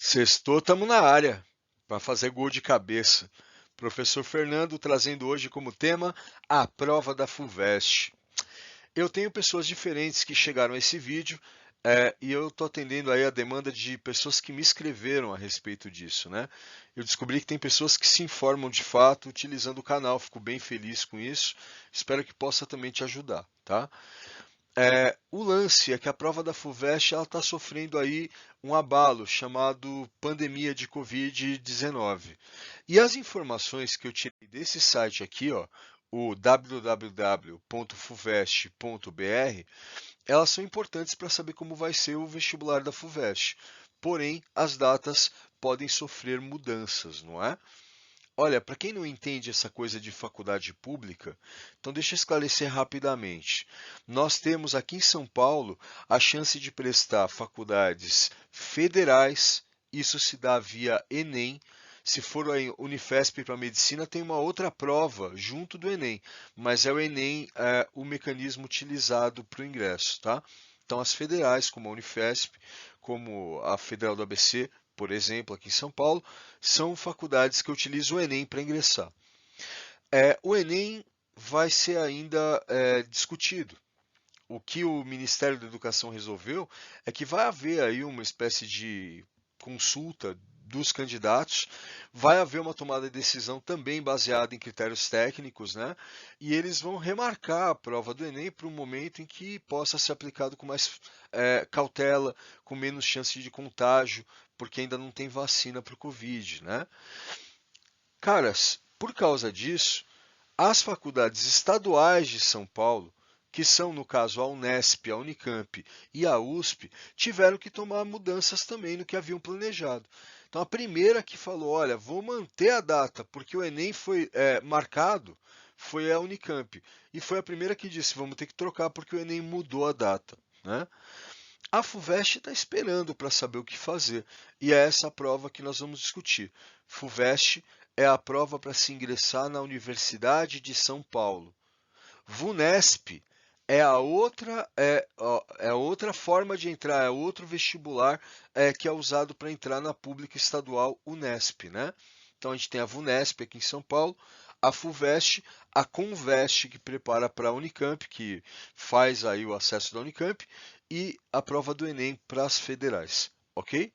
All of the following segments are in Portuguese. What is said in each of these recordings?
Sextou, estamos na área para fazer gol de cabeça. Professor Fernando trazendo hoje como tema a prova da FUVEST. Eu tenho pessoas diferentes que chegaram a esse vídeo e eu estou atendendo aí a demanda de pessoas que me escreveram a respeito disso, né? Eu descobri que tem pessoas que se informam de fato utilizando o canal, fico bem feliz com isso. Espero que possa também te ajudar, tá? O lance é que a prova da FUVEST está sofrendo aí um abalo chamado pandemia de Covid-19. E as informações que eu tirei desse site aqui, ó, o www.fuvest.br, elas são importantes para saber como vai ser o vestibular da FUVEST. Porém, as datas podem sofrer mudanças, não é? Olha, para quem não entende essa coisa de faculdade pública, então deixa eu esclarecer rapidamente. Nós temos aqui em São Paulo a chance de prestar faculdades federais, isso se dá via Enem. Se for a Unifesp para medicina, tem uma outra prova junto do Enem, mas é o Enem o mecanismo utilizado para o ingresso, tá? Então, as federais, como a Unifesp, como a Federal do ABC, por exemplo, aqui em São Paulo, são faculdades que utilizam o Enem para ingressar. O Enem vai ser ainda discutido. O que o Ministério da Educação resolveu é que vai haver aí uma espécie de consulta dos candidatos, vai haver uma tomada de decisão também baseada em critérios técnicos, né? E eles vão remarcar a prova do Enem para um momento em que possa ser aplicado com mais cautela, com menos chance de contágio, porque ainda não tem vacina para o Covid, né? Caras, por causa disso, as faculdades estaduais de São Paulo, que são, no caso, a Unesp, a Unicamp e a USP, tiveram que tomar mudanças também no que haviam planejado. Então, a primeira que falou: olha, vou manter a data, porque o Enem foi marcado, foi a Unicamp. E foi a primeira que disse: vamos ter que trocar, porque o Enem mudou a data, né? A FUVEST está esperando para saber o que fazer, e é essa prova que nós vamos discutir. FUVEST é a prova para se ingressar na Universidade de São Paulo. VUNESP é a outra forma de entrar, é outro vestibular que é usado para entrar na pública estadual Unesp, né? Então a gente tem a VUNESP aqui em São Paulo, a FUVEST, a CONVEST que prepara para a Unicamp, que faz aí o acesso da Unicamp, e a prova do Enem para as federais, ok?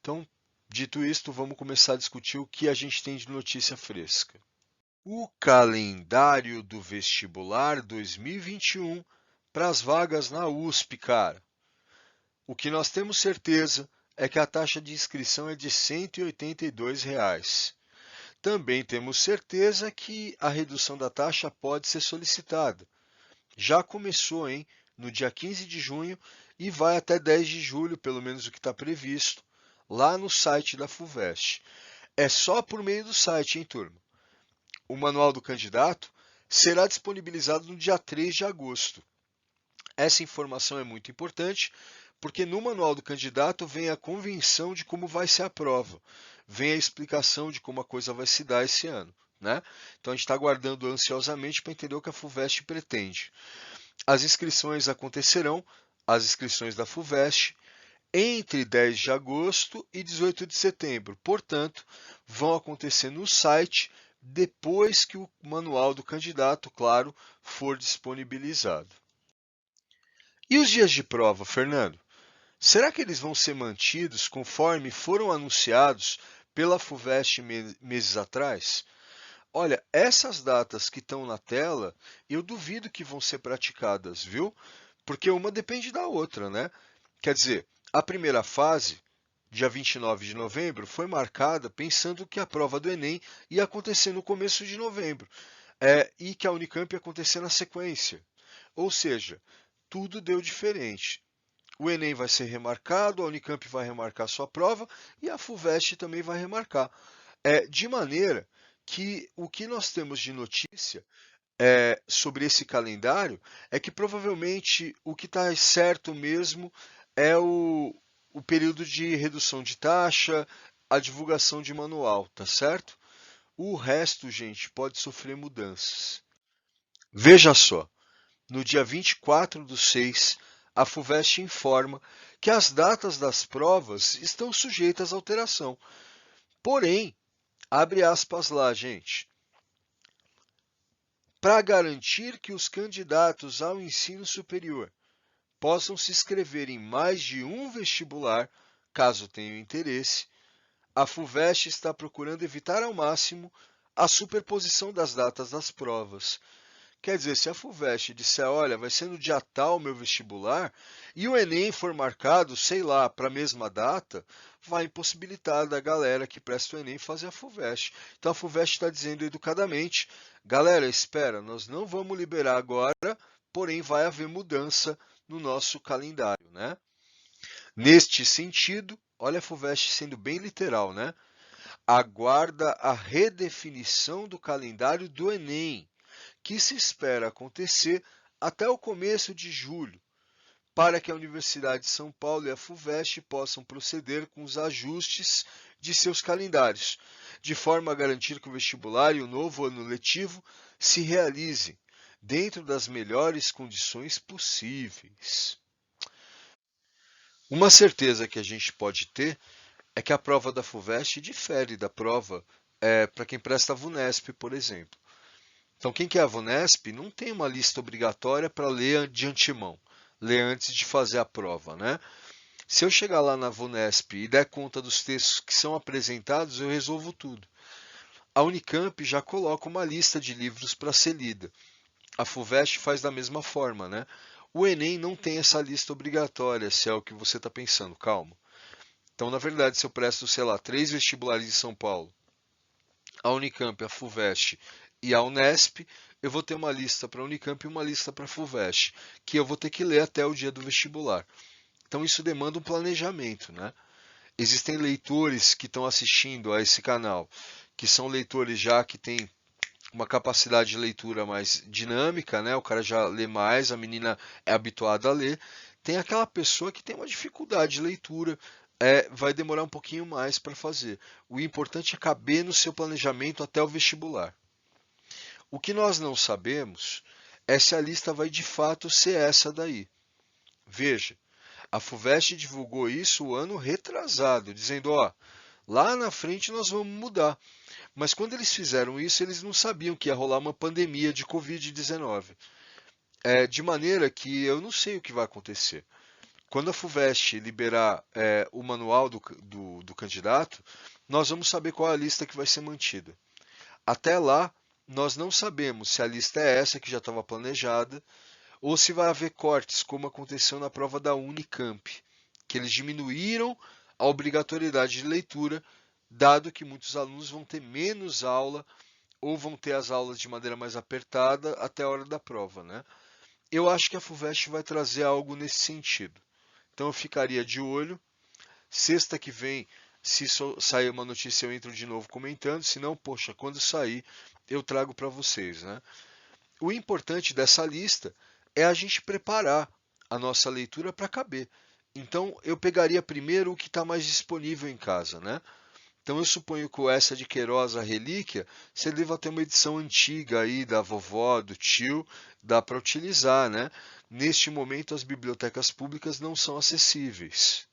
Então, dito isto, vamos começar a discutir o que a gente tem de notícia fresca. O calendário do vestibular 2021 para as vagas na USP, cara. O que nós temos certeza é que a taxa de inscrição é de R$ 182. Também temos certeza que a redução da taxa pode ser solicitada. Já começou, hein? No dia 15 de junho e vai até 10 de julho, pelo menos o que está previsto, lá no site da FUVEST. É só por meio do site, hein, turma? O manual do candidato será disponibilizado no dia 3 de agosto. Essa informação é muito importante porque no manual do candidato vem a convenção de como vai ser a prova, vem a explicação de como a coisa vai se dar esse ano, né? Então a gente está aguardando ansiosamente para entender o que a FUVEST pretende. As inscrições acontecerão, as inscrições da FUVEST, entre 10 de agosto e 18 de setembro. Portanto, vão acontecer no site depois que o manual do candidato, claro, for disponibilizado. E os dias de prova, Fernando? Será que eles vão ser mantidos conforme foram anunciados pela FUVEST meses atrás? Olha, essas datas que estão na tela, eu duvido que vão ser praticadas, viu? Porque uma depende da outra, né? Quer dizer, a primeira fase, dia 29 de novembro, foi marcada pensando que a prova do Enem ia acontecer no começo de novembro, e que a Unicamp ia acontecer na sequência. Ou seja, tudo deu diferente. O Enem vai ser remarcado, a Unicamp vai remarcar sua prova e a FUVEST também vai remarcar. De maneira que o que nós temos de notícia sobre esse calendário é que provavelmente o que está certo mesmo é o período de redução de taxa, a divulgação de manual, tá certo? O resto, gente, pode sofrer mudanças. Veja só, no dia 24/6, a FUVEST informa que as datas das provas estão sujeitas a alteração. Porém, abre aspas lá, gente. Para garantir que os candidatos ao ensino superior possam se inscrever em mais de um vestibular, caso tenham interesse, a FUVEST está procurando evitar ao máximo a superposição das datas das provas. Quer dizer, se a FUVEST disser, olha, vai ser no dia tal meu vestibular, e o Enem for marcado, sei lá, para a mesma data, vai impossibilitar da galera que presta o Enem fazer a FUVEST. Então a FUVEST está dizendo educadamente, galera, espera, nós não vamos liberar agora, porém vai haver mudança no nosso calendário, né? Neste sentido, olha a FUVEST sendo bem literal, né? Aguarda a redefinição do calendário do Enem, que se espera acontecer até o começo de julho, para que a Universidade de São Paulo e a FUVEST possam proceder com os ajustes de seus calendários, de forma a garantir que o vestibular e o novo ano letivo se realizem dentro das melhores condições possíveis. Uma certeza que a gente pode ter é que a prova da FUVEST difere da prova para quem presta a VUNESP, por exemplo. Então, quem quer a VUNESP não tem uma lista obrigatória para ler de antemão, ler antes de fazer a prova, né? Se eu chegar lá na VUNESP e der conta dos textos que são apresentados, eu resolvo tudo. A Unicamp já coloca uma lista de livros para ser lida. A FUVEST faz da mesma forma, né? O Enem não tem essa lista obrigatória, se é o que você está pensando, calma. Então, na verdade, se eu presto, sei lá, 3 vestibulares em São Paulo, a Unicamp, a FUVEST e a Unesp, eu vou ter uma lista para a Unicamp e uma lista para a FUVEST, que eu vou ter que ler até o dia do vestibular. Então isso demanda um planejamento, né? Existem leitores que estão assistindo a esse canal, que são leitores já que têm uma capacidade de leitura mais dinâmica, né? O cara já lê mais, a menina é habituada a ler. Tem aquela pessoa que tem uma dificuldade de leitura, vai demorar um pouquinho mais para fazer. O importante é caber no seu planejamento até o vestibular. O que nós não sabemos é se a lista vai de fato ser essa daí. Veja, a FUVEST divulgou isso o ano retrasado, dizendo, ó, lá na frente nós vamos mudar. Mas quando eles fizeram isso, eles não sabiam que ia rolar uma pandemia de Covid-19. De maneira que eu não sei o que vai acontecer. Quando a FUVEST liberar o manual do candidato, nós vamos saber qual é a lista que vai ser mantida. Até lá, nós não sabemos se a lista é essa que já estava planejada ou se vai haver cortes, como aconteceu na prova da Unicamp, que eles diminuíram a obrigatoriedade de leitura, dado que muitos alunos vão ter menos aula ou vão ter as aulas de maneira mais apertada até a hora da prova, né? Eu acho que a FUVEST vai trazer algo nesse sentido. Então eu ficaria de olho. Sexta que vem, se sair uma notícia, eu entro de novo comentando. Se não, poxa, quando sair, eu trago para vocês, né? O importante dessa lista é a gente preparar a nossa leitura para caber. Então, eu pegaria primeiro o que está mais disponível em casa, né? Então, eu suponho que o Essa de Queiroz, a Relíquia, você deva ter uma edição antiga aí da vovó, do tio, dá para utilizar, né? Neste momento, as bibliotecas públicas não são acessíveis.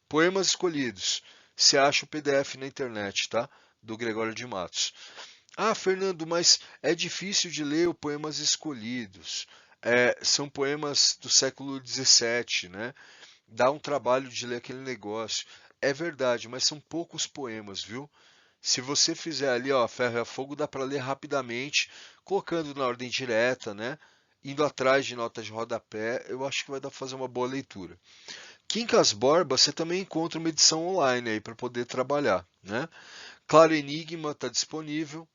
Poemas escolhidos. Você acha o PDF na internet, tá? Do Gregório de Matos. Ah, Fernando, mas é difícil de ler os poemas escolhidos. São poemas do século XVII, né? Dá um trabalho de ler aquele negócio. É verdade, mas são poucos poemas, viu? Se você fizer ali, ó, Ferro e Fogo, dá para ler rapidamente, colocando na ordem direta, né? Indo atrás de notas de rodapé, eu acho que vai dar para fazer uma boa leitura. Quincas Borba, você também encontra uma edição online aí para poder trabalhar, né? Claro Enigma está disponível.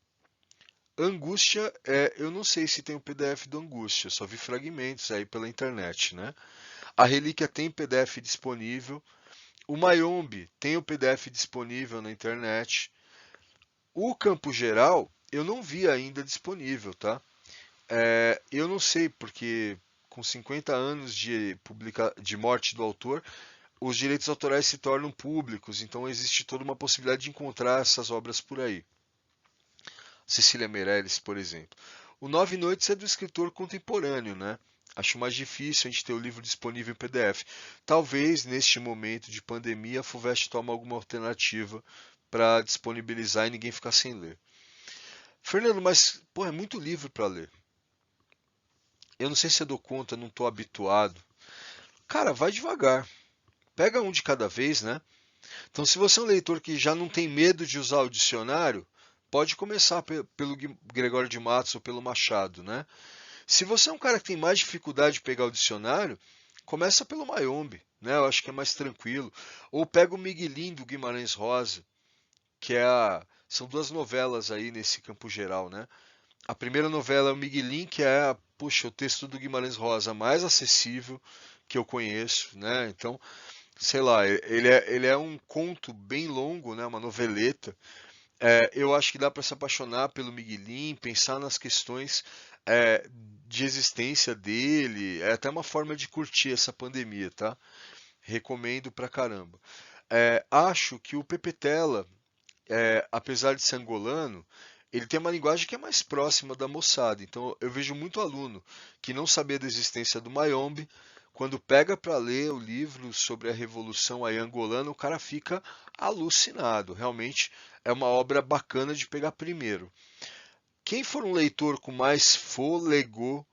Angústia, eu não sei se tem o PDF do Angústia, só vi fragmentos aí pela internet, né? A Relíquia tem PDF disponível. O Mayombe tem o PDF disponível na internet. O Campo Geral, eu não vi ainda disponível, tá? Eu não sei, porque com 50 anos de morte do autor, os direitos autorais se tornam públicos, então existe toda uma possibilidade de encontrar essas obras por aí. Cecília Meirelles, por exemplo. O Nove Noites é do escritor contemporâneo, né? Acho mais difícil a gente ter o livro disponível em PDF. Talvez, neste momento de pandemia, a FUVEST tome alguma alternativa para disponibilizar e ninguém ficar sem ler. Fernando, mas pô, é muito livro para ler. Eu não sei se eu dou conta, não estou habituado. Cara, vai devagar. Pega um de cada vez, né? Então, se você é um leitor que já não tem medo de usar o dicionário, pode começar pelo Gregório de Matos ou pelo Machado, né? Se você é um cara que tem mais dificuldade de pegar o dicionário, começa pelo Mayombe, né? Eu acho que é mais tranquilo. Ou pega o Miguelim do Guimarães Rosa, que é são duas novelas aí nesse campo geral, né? A primeira novela é o Miguelim, que é, puxa, o texto do Guimarães Rosa mais acessível que eu conheço, né? Então, sei lá, ele é um conto bem longo, né? Uma noveleta. Eu acho que dá para se apaixonar pelo Miguelim, pensar nas questões é, de existência dele. É até uma forma de curtir essa pandemia, tá? Recomendo pra caramba. Acho que o Pepe Tela, apesar de ser angolano, ele tem uma linguagem que é mais próxima da moçada. Então eu vejo muito aluno que não sabia da existência do Mayombe, quando pega para ler o livro sobre a Revolução aí angolana, o cara fica alucinado. Realmente é uma obra bacana de pegar primeiro. Quem for um leitor com mais fôlego,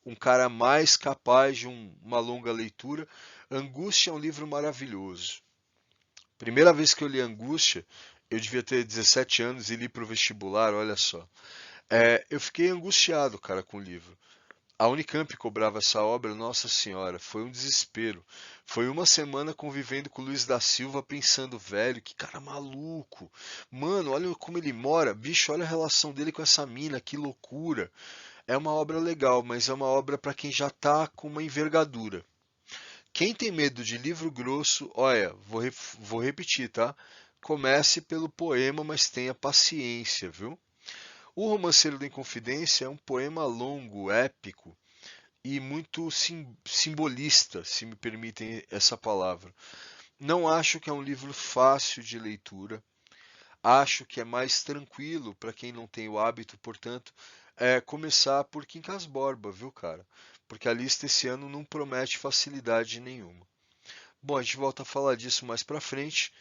um cara mais capaz de uma longa leitura, Angústia é um livro maravilhoso. Primeira vez que eu li Angústia, eu devia ter 17 anos e li para o vestibular, olha só. Eu fiquei angustiado, cara, com o livro. A Unicamp cobrava essa obra, nossa senhora, foi um desespero. Foi uma semana convivendo com o Luiz da Silva, pensando, velho, que cara maluco. Mano, olha como ele mora. Bicho, olha a relação dele com essa mina, que loucura. É uma obra legal, mas é uma obra para quem já tá com uma envergadura. Quem tem medo de livro grosso, olha, vou repetir, tá? Comece pelo poema, mas tenha paciência, viu? O Romanceiro da Inconfidência é um poema longo, épico e muito simbolista, se me permitem essa palavra. Não acho que é um livro fácil de leitura. Acho que é mais tranquilo para quem não tem o hábito, portanto, começar por Quincas Borba, viu, cara? Porque a lista esse ano não promete facilidade nenhuma. Bom, a gente volta a falar disso mais pra frente.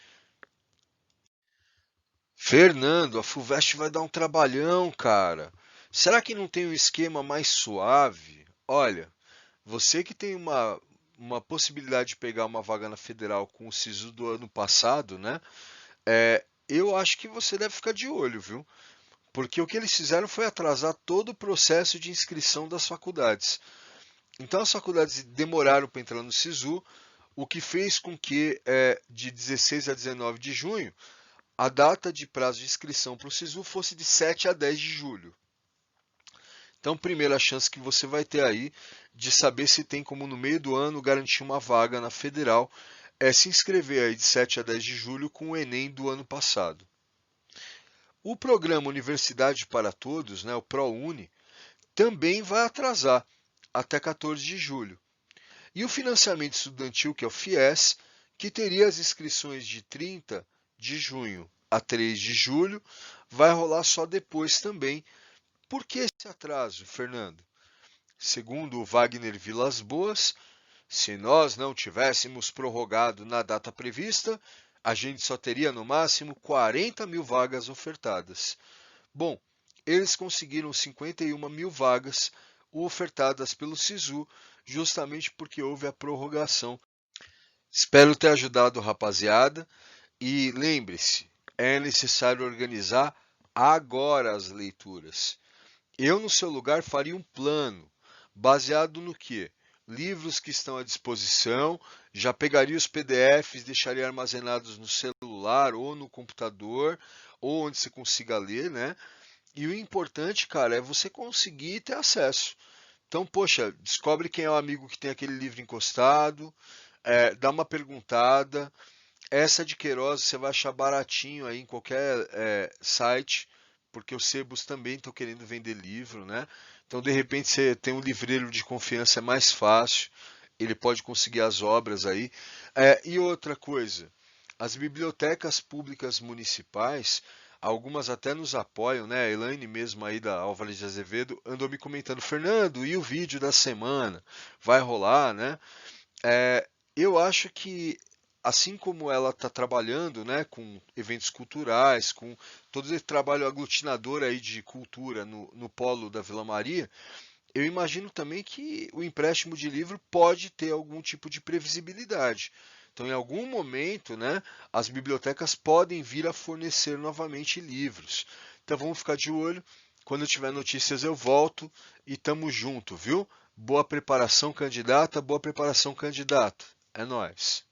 Fernando, a FUVEST vai dar um trabalhão, cara. Será que não tem um esquema mais suave? Olha, você que tem uma possibilidade de pegar uma vaga na Federal com o SISU do ano passado, né? Eu acho que você deve ficar de olho, viu? Porque o que eles fizeram foi atrasar todo o processo de inscrição das faculdades. Então as faculdades demoraram para entrar no SISU, o que fez com que de 16 a 19 de junho a data de prazo de inscrição para o SISU fosse de 7 a 10 de julho. Então, primeira chance que você vai ter aí de saber se tem como no meio do ano garantir uma vaga na Federal é se inscrever aí de 7 a 10 de julho com o Enem do ano passado. O programa Universidade para Todos, né, o ProUni, também vai atrasar até 14 de julho. E o financiamento estudantil, que é o FIES, que teria as inscrições de 30 de junho a 3 de julho, vai rolar só depois também. Por que esse atraso, Fernando? Segundo o Wagner Vilas Boas, se nós não tivéssemos prorrogado na data prevista, a gente só teria no máximo 40 mil vagas ofertadas. Bom, eles conseguiram 51 mil vagas ofertadas pelo SISU, justamente porque houve a prorrogação. Espero ter ajudado, rapaziada. E lembre-se, é necessário organizar agora as leituras. Eu, no seu lugar, faria um plano, baseado no quê? Livros que estão à disposição, já pegaria os PDFs, deixaria armazenados no celular ou no computador, ou onde você consiga ler, né? E o importante, cara, é você conseguir ter acesso. Então, poxa, descobre quem é o amigo que tem aquele livro encostado, dá uma perguntada. Essa de Queiroz você vai achar baratinho aí em qualquer site, porque os sebos também estão querendo vender livro, né? Então, de repente, você tem um livreiro de confiança, é mais fácil, ele pode conseguir as obras aí. E outra coisa, as bibliotecas públicas municipais, algumas até nos apoiam, né? A Elaine mesmo aí da Álvares de Azevedo andou me comentando, Fernando, e o vídeo da semana? Vai rolar, né? É, eu acho que assim como ela está trabalhando, né, com eventos culturais, com todo esse trabalho aglutinador aí de cultura no polo da Vila Maria, eu imagino também que o empréstimo de livro pode ter algum tipo de previsibilidade. Então, em algum momento, né, as bibliotecas podem vir a fornecer novamente livros. Então, vamos ficar de olho. Quando eu tiver notícias, eu volto e tamo junto, viu? Boa preparação, candidata. Boa preparação, candidato. É nóis.